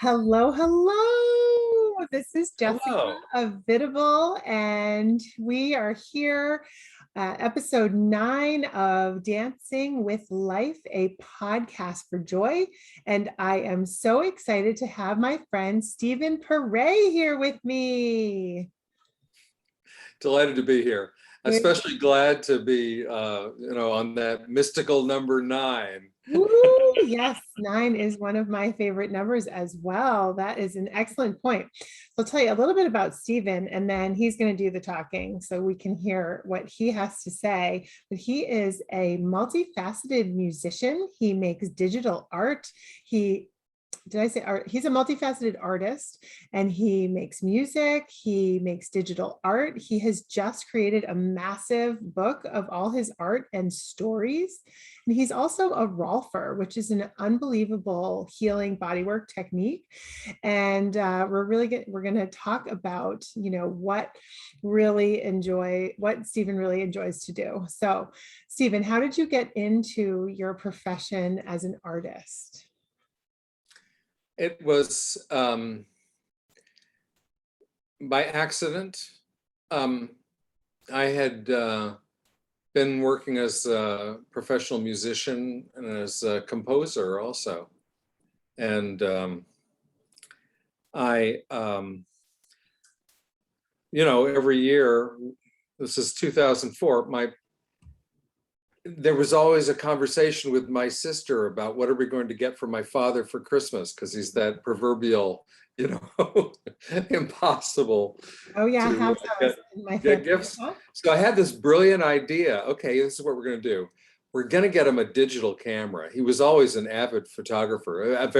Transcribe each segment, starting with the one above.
Hello, hello. This is Jessica Hello. of Vidable, and we are here, episode 9 of Dancing with Life, a podcast for joy. And I am so excited to have my friend Stephen Pare here with me. Delighted to be here. Good. Especially glad to be, on that mystical number 9. Woo, yes, 9 is one of my favorite numbers as well. That is an excellent point. So I'll tell you a little bit about Stephen, and then he's going to do the talking so we can hear what he has to say. But he is a multifaceted musician. He makes digital art. He did I say art? He's a multifaceted artist, and he makes music, he makes digital art. He has just created a massive book of all his art and stories. And he's also a rolfer, which is an unbelievable healing bodywork technique. And we're going to talk about, what Stephen really enjoys to do. So, Stephen, how did you get into your profession as an artist? It was by accident. I had been working as a professional musician and as a composer also. And every year, this is 2004, there was always a conversation with my sister about what are we going to get for my father for Christmas, because he's that proverbial, impossible Oh yeah, I to have those in my get family. gifts. So I had this brilliant idea. Okay, this is what we're going to do. We're going to get him a digital camera. He was always an avid photographer, a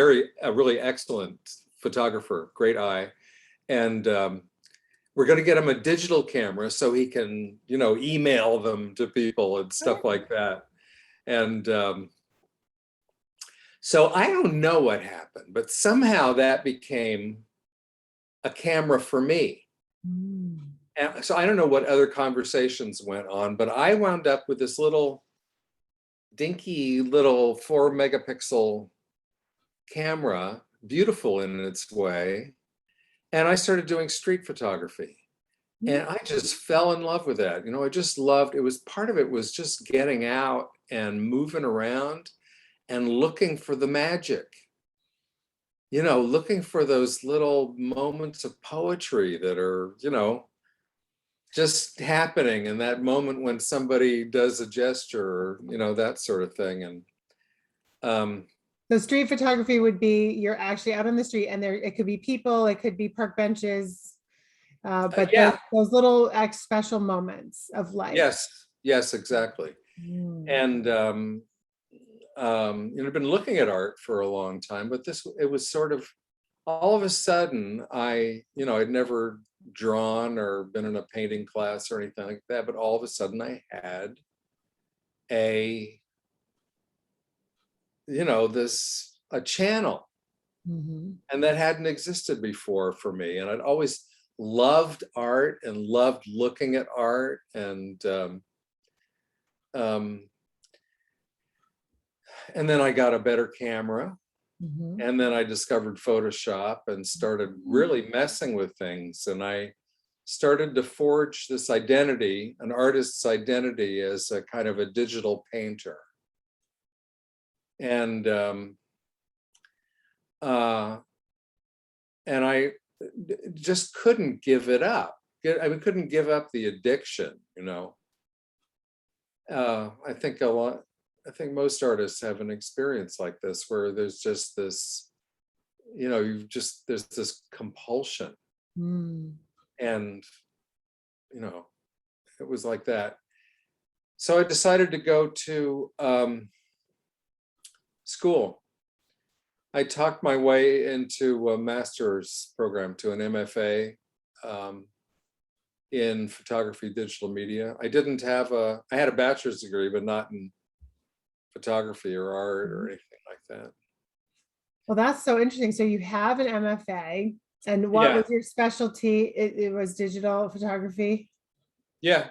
really excellent photographer, great eye. And we're going to get him a digital camera so he can, email them to people and stuff like that. And so I don't know what happened, but somehow that became a camera for me. And so I don't know what other conversations went on, but I wound up with this little dinky little 4 megapixel camera, beautiful in its way. And I started doing street photography. And I just fell in love with that. I just loved, part of it was just getting out and moving around and looking for the magic, looking for those little moments of poetry that are, just happening in that moment when somebody does a gesture, or, that sort of thing. And so street photography would be you're actually out on the street, and it could be people, it could be park benches, but yeah, those little special moments of life. yes, exactly. And I've been looking at art for a long time, but it was sort of all of a sudden I'd never drawn or been in a painting class or anything like that, but all of a sudden I had a channel, and that hadn't existed before for me. And I'd always loved art and loved looking at art, and then I got a better camera, and then I discovered Photoshop and started really messing with things. And I started to forge this identity, an artist's identity, as a kind of a digital painter. And I just couldn't give it up. Couldn't give up the addiction, I think most artists have an experience like this, where there's just this, there's this compulsion. And, it was like that. So I decided to go to school. I talked my way into a master's program, to an MFA in photography, digital media. I had a bachelor's degree, but not in photography or art or anything like that. Well, that's so interesting. So you have an MFA, and what was your specialty? It was digital photography. Yeah,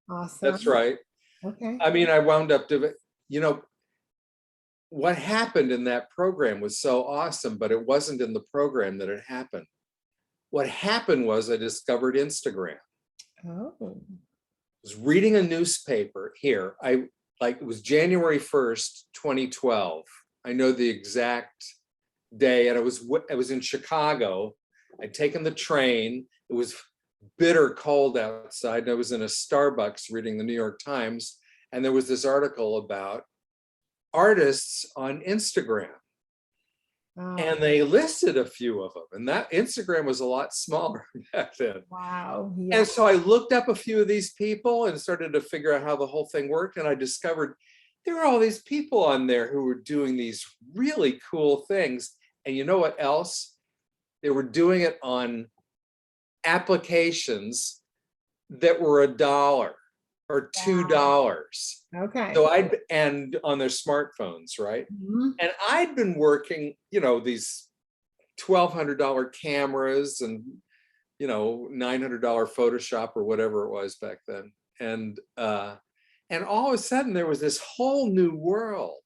Awesome. that's right. Okay. I mean, I wound up doing, what happened in that program was so awesome, but it wasn't in the program that it happened. What happened was I discovered Instagram. Oh. I was reading a newspaper here. It was January 1st, 2012. I know the exact day, and I was in Chicago. I'd taken the train. It was bitter cold outside, and I was in a Starbucks reading the New York Times, and there was this article about artists on Instagram. Oh, And they listed a few of them, and that Instagram was a lot smaller back then. wow. Yeah. And so I looked up a few of these people and started to figure out how the whole thing worked. And I discovered there were all these people on there who were doing these really cool things. And you know what else? They were doing it on applications that were $1 or $2. Okay. So and on their smartphones, right? Mhm. And I'd been working, these $1,200 cameras and, $900 Photoshop or whatever it was back then. And all of a sudden there was this whole new world.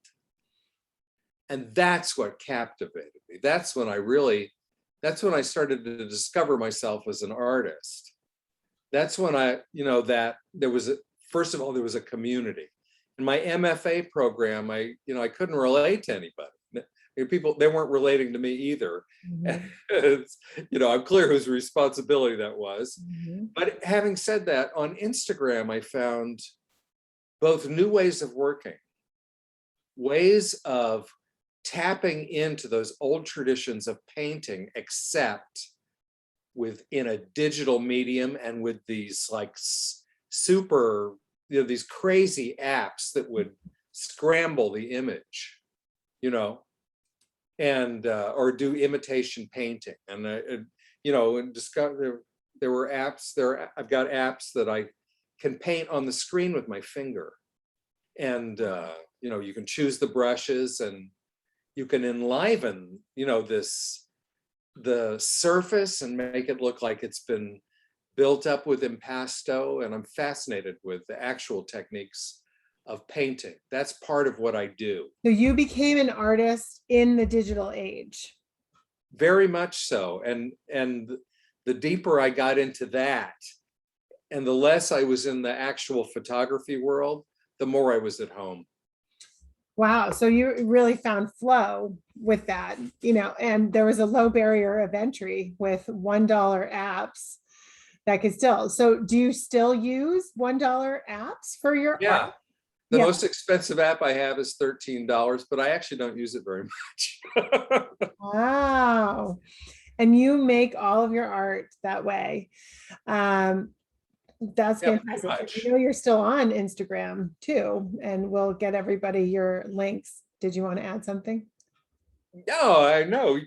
And that's what captivated me. That's when I started to discover myself as an artist. That's when first of all, there was a community. In my MFA program, I couldn't relate to anybody. People, they weren't relating to me either. Mm-hmm. I'm clear whose responsibility that was. Mm-hmm. But having said that, on Instagram, I found both new ways of working, ways of tapping into those old traditions of painting, except within a digital medium and with these super, these crazy apps that would scramble the image, and or do imitation painting. And and discover there were apps there. I've got apps that I can paint on the screen with my finger, and you can choose the brushes and you can enliven the surface and make it look like it's been built up with impasto. And I'm fascinated with the actual techniques of painting. That's part of what I do. So you became an artist in the digital age. Very much so. And the deeper I got into that, and the less I was in the actual photography world, the more I was at home. Wow. So you really found flow with that, and there was a low barrier of entry with $1 apps that could still. So do you still use $1 apps for your art? The most expensive app I have is $13, but I actually don't use it very much. Wow. And you make all of your art that way. That's fantastic. You're still on Instagram too, and we'll get everybody your links. Did you want to add something? No, I know.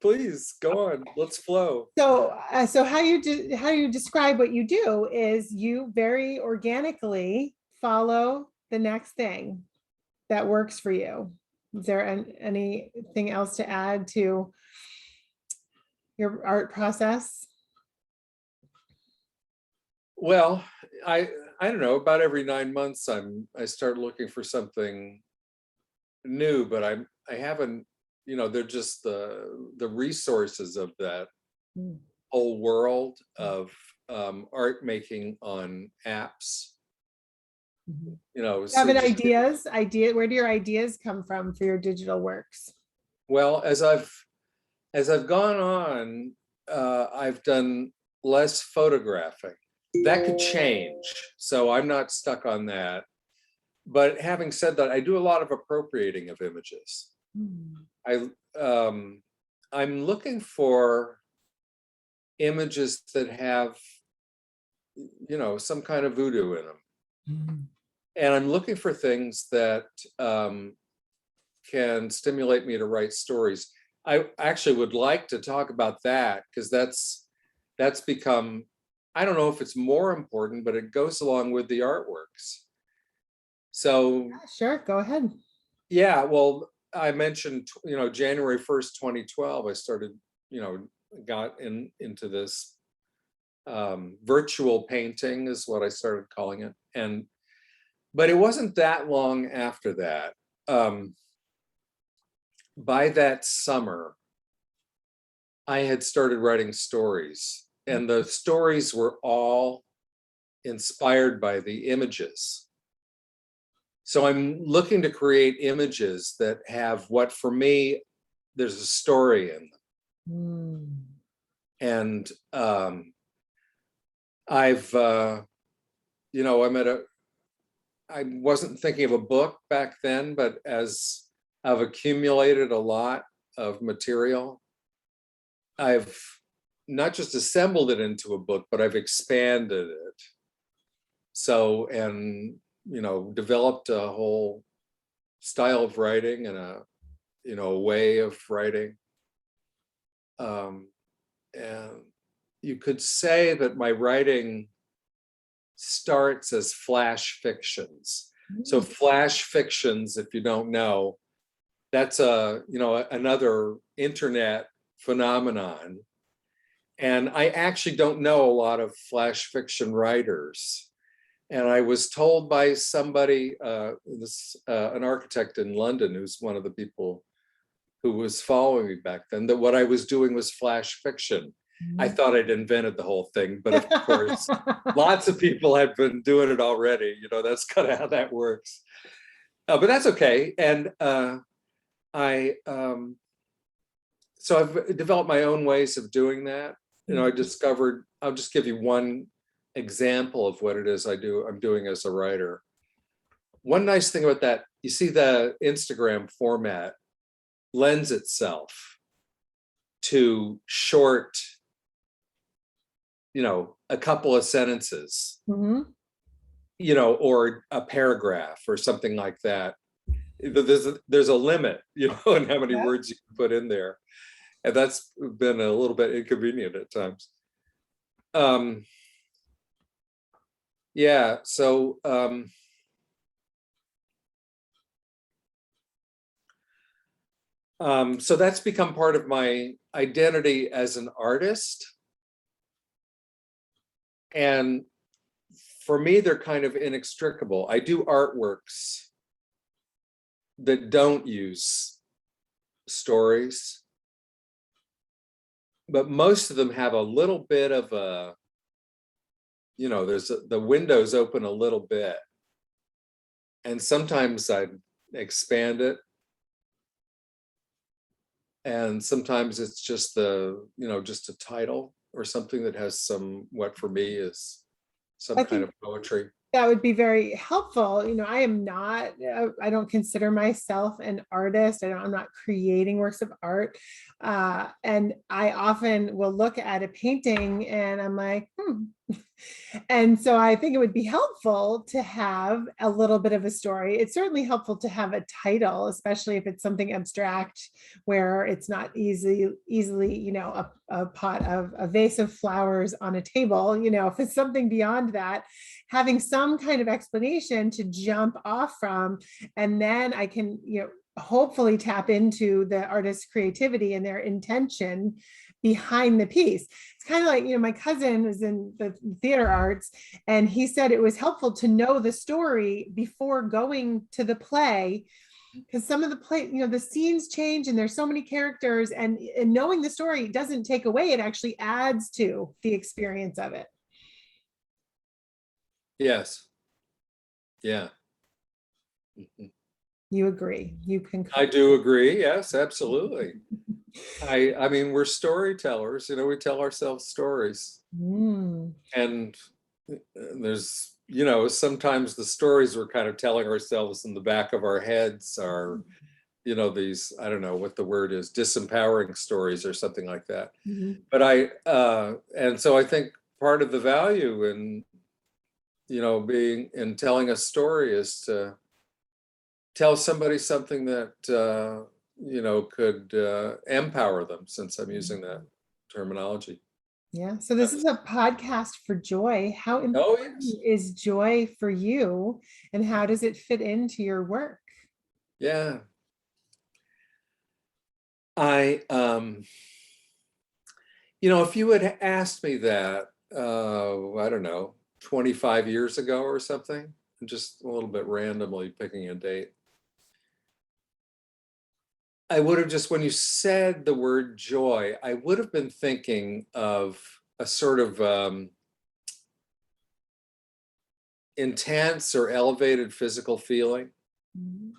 Please go on. Let's flow. So how you describe what you do is you very organically follow the next thing that works for you. Is there anything else to add to your art process? Well, I don't know, about every 9 months I start looking for something new, but I haven't, they're just the resources of that whole world of art making on apps. Have an idea. Where do your ideas come from for your digital works? Well, as I've gone on, I've done less photographing. That could change, so I'm not stuck on that. But having said that, I do a lot of appropriating of images. I'm looking for images that have, some kind of voodoo in them. And I'm looking for things that can stimulate me to write stories. I actually would like to talk about that, because that's become, I don't know if it's more important, but it goes along with the artworks. So sure, go ahead. Yeah, well, I mentioned, January 1st, 2012, I started, got into this virtual painting is what I started calling it. But it wasn't that long after that. by that summer, I had started writing stories, and the stories were all inspired by the images. So I'm looking to create images that have what, for me, there's a story in them. And I've, I wasn't thinking of a book back then, but as I've accumulated a lot of material, I've not just assembled it into a book, but I've expanded it. So, and, developed a whole style of writing and a way of writing. And you could say that my writing starts as flash fictions. So flash fictions, if you don't know, that's another internet phenomenon. And I actually don't know a lot of flash fiction writers. And I was told by somebody, an architect in London, who's one of the people who was following me back then, that what I was doing was flash fiction. I thought I'd invented the whole thing, but of course, lots of people had been doing it already. That's kind of how that works. But that's okay. And so I've developed my own ways of doing that. I discovered, I'll just give you one example of what it is I'm doing as a writer. One nice thing about that, you see, the Instagram format lends itself to short, a couple of sentences, or a paragraph or something like that. There's a limit, in how many words you can put in there. And that's been a little bit inconvenient at times. Yeah, so so that's become part of my identity as an artist. And for me, they're kind of inextricable. I do artworks that don't use stories, but most of them have a little bit of a, the windows open a little bit. And sometimes I expand it. And sometimes it's just just a title or something that has what for me is some kind of poetry. That would be very helpful. I don't consider myself an artist. I'm not creating works of art. And I often will look at a painting and I'm like, And so I think it would be helpful to have a little bit of a story. It's certainly helpful to have a title, especially if it's something abstract where it's not easily, a pot of a vase of flowers on a table. If it's something beyond that, having some kind of explanation to jump off from, and then I can, hopefully tap into the artist's creativity and their intention behind the piece. It's kind of like, my cousin was in the theater arts, and he said it was helpful to know the story before going to the play, because some of the play, the scenes change and there's so many characters, and knowing the story doesn't take away, it actually adds to the experience of it. Yes. Yeah. You agree? You can. I do agree. Yes, absolutely. I mean, we're storytellers, we tell ourselves stories. And there's, sometimes the stories we're kind of telling ourselves in the back of our heads are, these, I don't know what the word is, disempowering stories or something like that. But and so I think part of the value in, being in telling a story is to tell somebody something that, could empower them, since I'm using that terminology. Yeah. So this is a podcast for joy. How important is joy for you, and how does it fit into your work? Yeah. If you had asked me that, I don't know, 25 years ago or something, just a little bit randomly picking a date, I would have just, when you said the word joy, I would have been thinking of a sort of intense or elevated physical feeling, Mhm.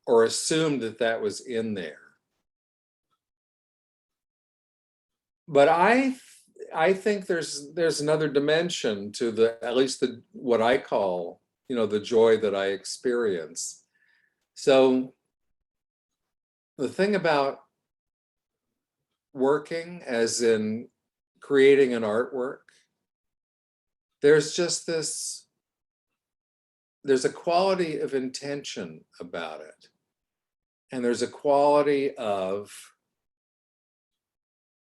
or assumed that that was in there. But I think there's another dimension to the, at least the, what I call, the joy that I experience. So the thing about working, as in creating an artwork, there's just this, there's a quality of intention about it. And there's a quality of,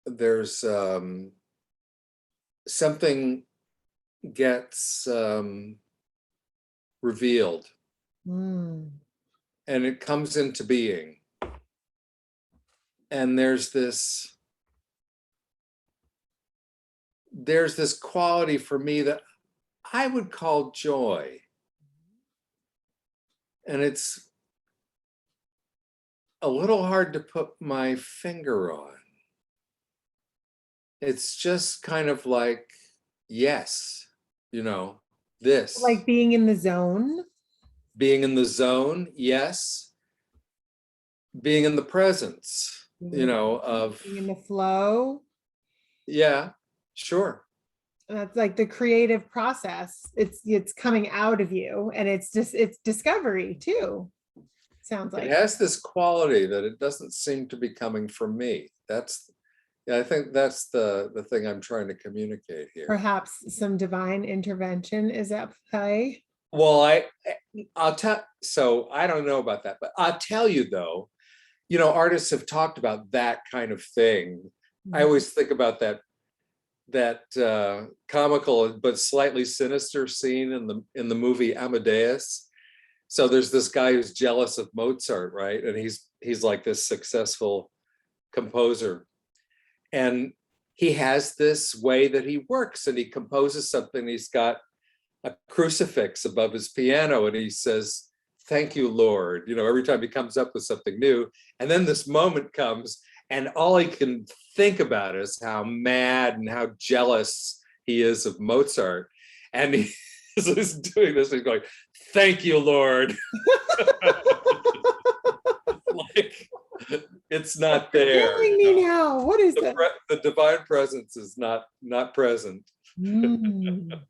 there's something gets revealed Mm. and it comes into being. And there's this quality for me that I would call joy. And it's a little hard to put my finger on. It's just kind of like, yes, this. Like being in the zone. Being in the zone, yes. Being in the presence, of, Being in the flow. yeah, sure. And that's like the creative process. It's coming out of you, and it's discovery too. Sounds It like has this quality that it doesn't seem to be coming from me. Yeah, I think that's the thing I'm trying to communicate here. perhaps some divine intervention is at play. Well, I'll tell, so I don't know about that, but I'll tell you though, artists have talked about that kind of thing. I always think about that comical but slightly sinister scene in the movie Amadeus. So there's this guy who's jealous of Mozart, right? And he's like this successful composer. And he has this way that he works, and he composes something. He's got a crucifix above his piano, and he says, "Thank you, Lord," every time he comes up with something new. And then this moment comes, and all he can think about is how mad and how jealous he is of Mozart. And he's doing this, he's going, "Thank you, Lord." Like, it's not there. Killing me now. What is that? The divine presence is not present. Mm.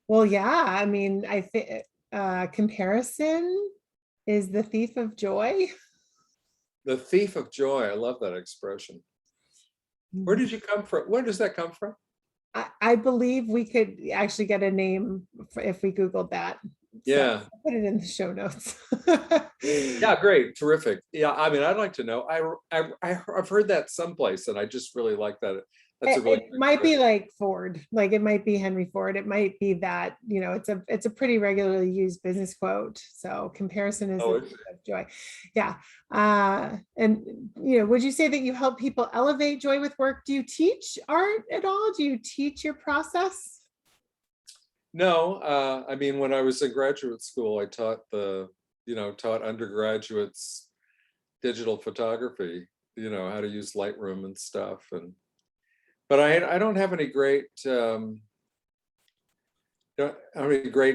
Well, yeah. I mean, I think comparison is the thief of joy. The thief of joy. I love that expression. Where did you come from? Where does that come from? I believe we could actually get a name if we Googled that. Yeah. So I'll put it in the show notes. Yeah, great, terrific. Yeah, I mean, I'd like to know. I've heard that someplace, and I just really like that. That's a really It might be like Ford, like it might be Henry Ford. It might be that, it's a pretty regularly used business quote. So comparison is the thief of joy. Yeah. And would you say that you help people elevate joy with work? Do you teach art at all? Do you teach your process? No, I mean, when I was in graduate school, I taught taught undergraduates digital photography, how to use Lightroom and stuff. But I don't have any great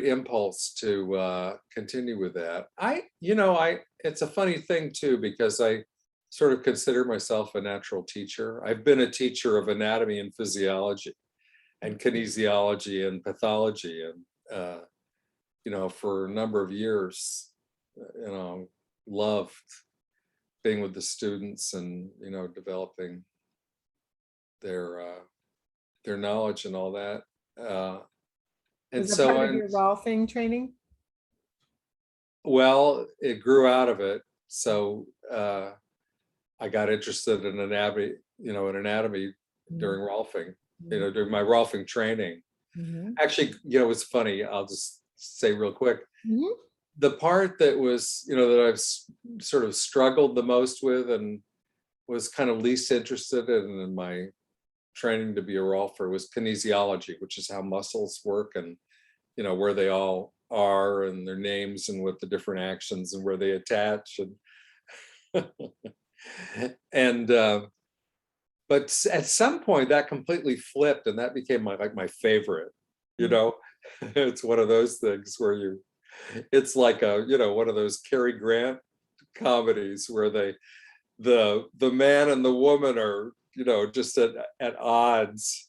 impulse to continue with that. It's a funny thing too, because I sort of consider myself a natural teacher. I've been a teacher of anatomy and physiology and kinesiology and pathology, and for a number of years, loved being with the students and developing their knowledge and all that. And Is that so part of your rolfing training? well, it grew out of it. So I got interested in anatomy, during rolfing, during my rolfing training. Mhm. Actually, it's funny. I'll just say real quick. Mhm. The part that was, that I've sort of struggled the most with and was kind of least interested in my training to be a rolfer was kinesiology, which is how muscles work, and where they all are and their names and what the different actions and where they attach. And And but at some point that completely flipped, and that became my favorite. You know, it's one of those things where it's like one of those Cary Grant comedies where the man and the woman are just at odds.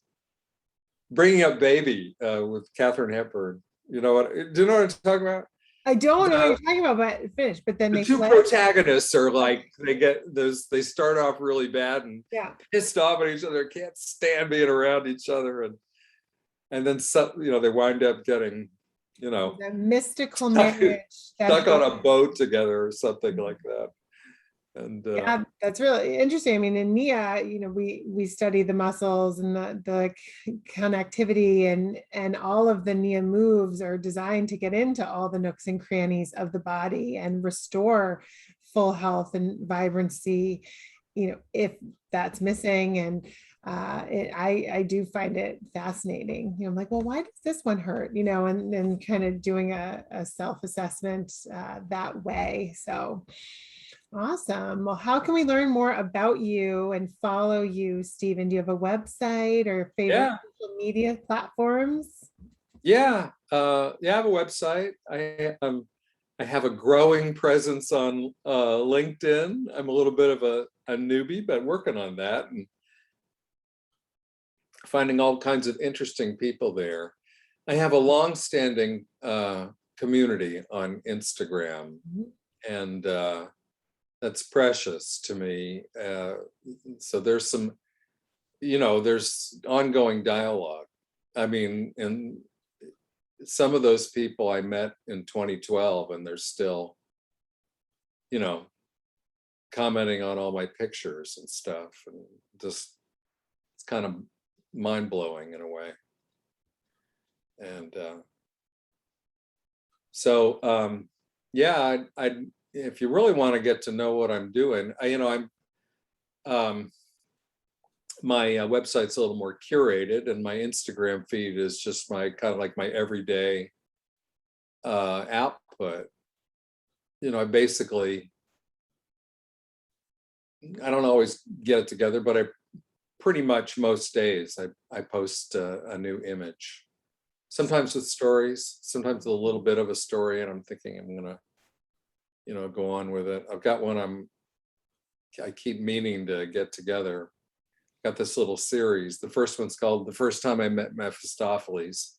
Bringing Up Baby with Katharine Hepburn. Do you know what I'm talking about? I don't know what you're talking about, but finish. But then The they two flip. protagonists are like, they start off really bad and Yeah. pissed off at each other, can't stand being around each other, and then they wind up getting The mystical stuck, marriage. stuck on a boat together or something like that. And yeah, that's really interesting. I mean, in Nia, we study the muscles and the connectivity, and all of the Nia moves are designed to get into all the nooks and crannies of the body and restore full health and vibrancy, if that's missing. And I do find it fascinating. I'm like, well, why does this one hurt? And then kind of doing a self-assessment that way. So awesome. Well, how can we learn more about you and follow you, Stephen? Do you have a website or favorite social media platforms? Yeah, I have a website. I have a growing presence on LinkedIn. I'm a little bit of a newbie, but working on that and finding all kinds of interesting people there. I have a long-standing community on Instagram, and that's precious to me. So there's there's ongoing dialogue. I mean, and some of those people I met in 2012, and they're still, commenting on all my pictures and stuff, and just it's kind of mind blowing in a way. And so yeah, I if you really want to get to know what I'm doing, my website's a little more curated, and my Instagram feed is just my kind of like my everyday output. I basically, I don't always get it together, but I pretty much most days I post a new image, sometimes with stories, sometimes with a little bit of a story, and I'm thinking I'm gonna go on with it. I've got one I keep meaning to get together. Got this little series. The first one's called The First Time I Met Mephistopheles.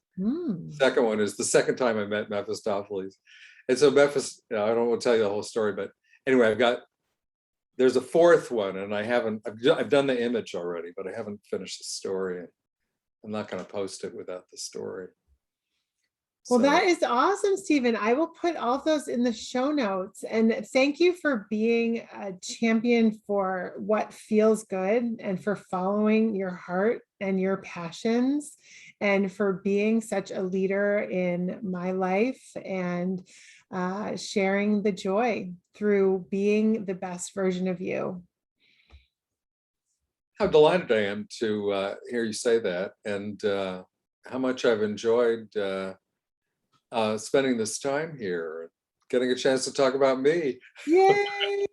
Second one is The Second Time I Met Mephistopheles. And so I don't want to tell you the whole story, but anyway, there's a fourth one, and I've done the image already, but I haven't finished the story. I'm not going to post it without the story. Well, that is awesome, Stephen. I will put all of those in the show notes. And thank you for being a champion for what feels good, and for following your heart and your passions, and for being such a leader in my life, and sharing the joy through being the best version of you. How delighted I am to hear you say that, and how much I've enjoyed spending this time here, getting a chance to talk about me. Yay!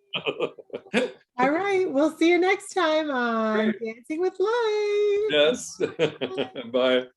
All right, we'll see you next time on Dancing with Life. Yes. Bye.